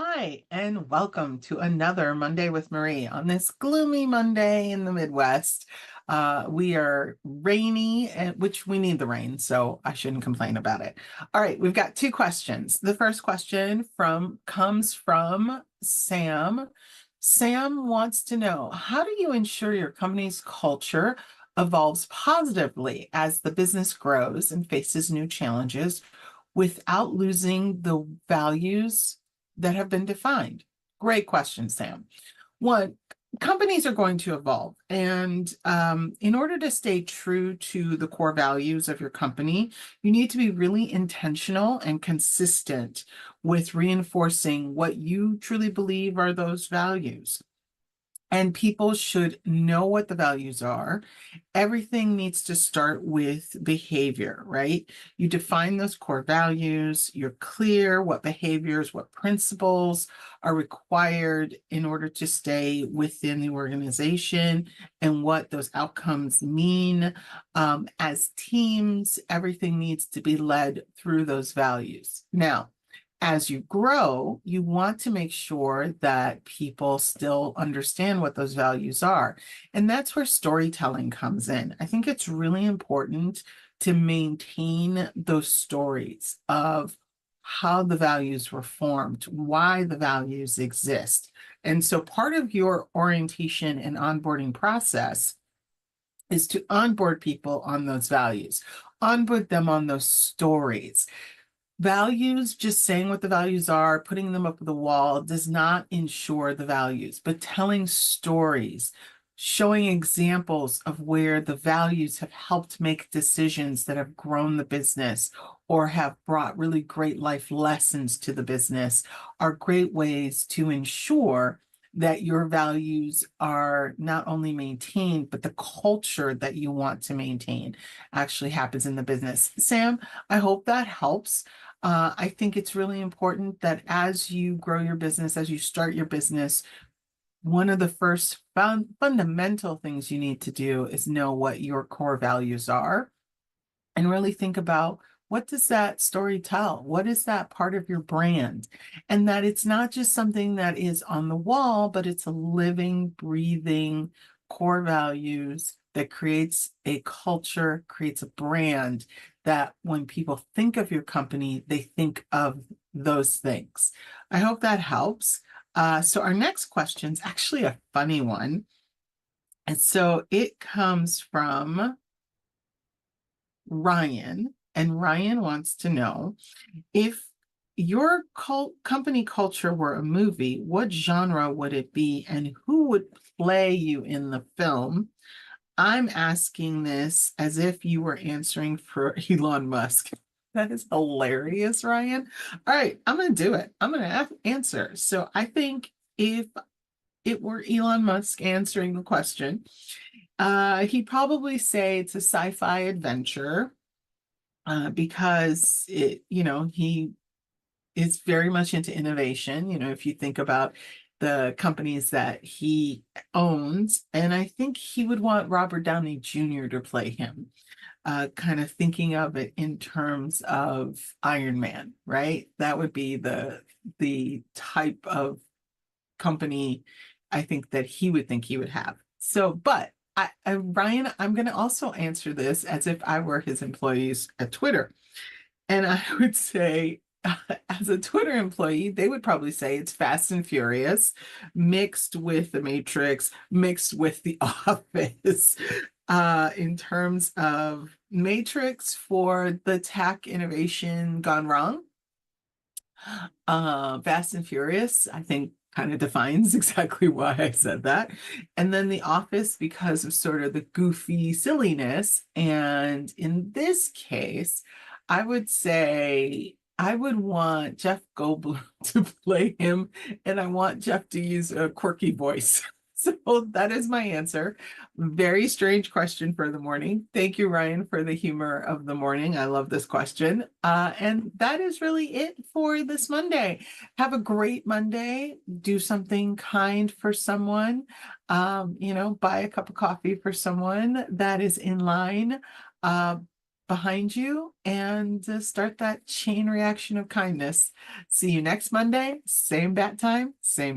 Hi, and welcome to another Monday with Marie on this gloomy Monday in the Midwest. We are rainy, which we need the rain, so I shouldn't complain about it. All right, we've got two questions. The first question comes from Sam. Sam wants to know, how do you ensure your company's culture evolves positively as the business grows and faces new challenges without losing the values that have been defined? Great question, Sam. One, companies are going to evolve. And in order to stay true to the core values of your company, you need to be really intentional and consistent with reinforcing what you truly believe are those values. And people should know what the values are. Everything needs to start with behavior, right? You define those core values, you're clear what behaviors, what principles are required in order to stay within the organization and what those outcomes mean. As teams, everything needs to be led through those values. Now, as you grow, you want to make sure that people still understand what those values are. And that's where storytelling comes in. I think it's really important to maintain those stories of how the values were formed, why the values exist. And so part of your orientation and onboarding process is to onboard people on those values, onboard them on those stories. Values, just saying what the values are, putting them up on the wall does not ensure the values, but telling stories, showing examples of where the values have helped make decisions that have grown the business or have brought really great life lessons to the business are great ways to ensure that your values are not only maintained, but the culture that you want to maintain actually happens in the business. Sam, I hope that helps. I think it's really important that as you grow your business, as you start your business, one of the first fundamental things you need to do is know what your core values are and really think about, what does that story tell? What is that part of your brand? And that it's not just something that is on the wall, but it's a living, breathing core values that creates a culture, creates a brand that when people think of your company, they think of those things. I hope that helps. So our next question is actually a funny one. And so it comes from Ryan, and Ryan wants to know, if your company culture were a movie, what genre would it be and who would play you in the film? I'm asking this as if you were answering for Elon Musk. That is hilarious, Ryan. All right, I'm going to do it. I'm going to answer. So I think if it were Elon Musk answering the question, he'd probably say it's a sci-fi adventure, because he is very much into innovation. If you think about the companies that he owns, and I think he would want Robert Downey Jr. to play him, kind of thinking of it in terms of Iron Man, right? That would be the type of company I think that he would think he would have. So, but Ryan, I'm going to also answer this as if I were his employees at Twitter. And I would say, as a Twitter employee, they would probably say it's Fast and Furious mixed with The Matrix, mixed with The Office. In terms of Matrix for the tech innovation gone wrong, Fast and Furious, I think, kind of defines exactly why I said that. And then The Office because of sort of the goofy silliness. And in this case, I would say I would want Jeff Goldblum to play him, and I want Jeff to use a quirky voice. So that is my answer. Very strange question for the morning. Thank you, Ryan, for the humor of the morning. I love this question. And that is really it for this Monday. Have a great Monday. Do something kind for someone. Buy a cup of coffee for someone that is in line. Uh, behind you and start that chain reaction of kindness. See you next Monday, same bat time, same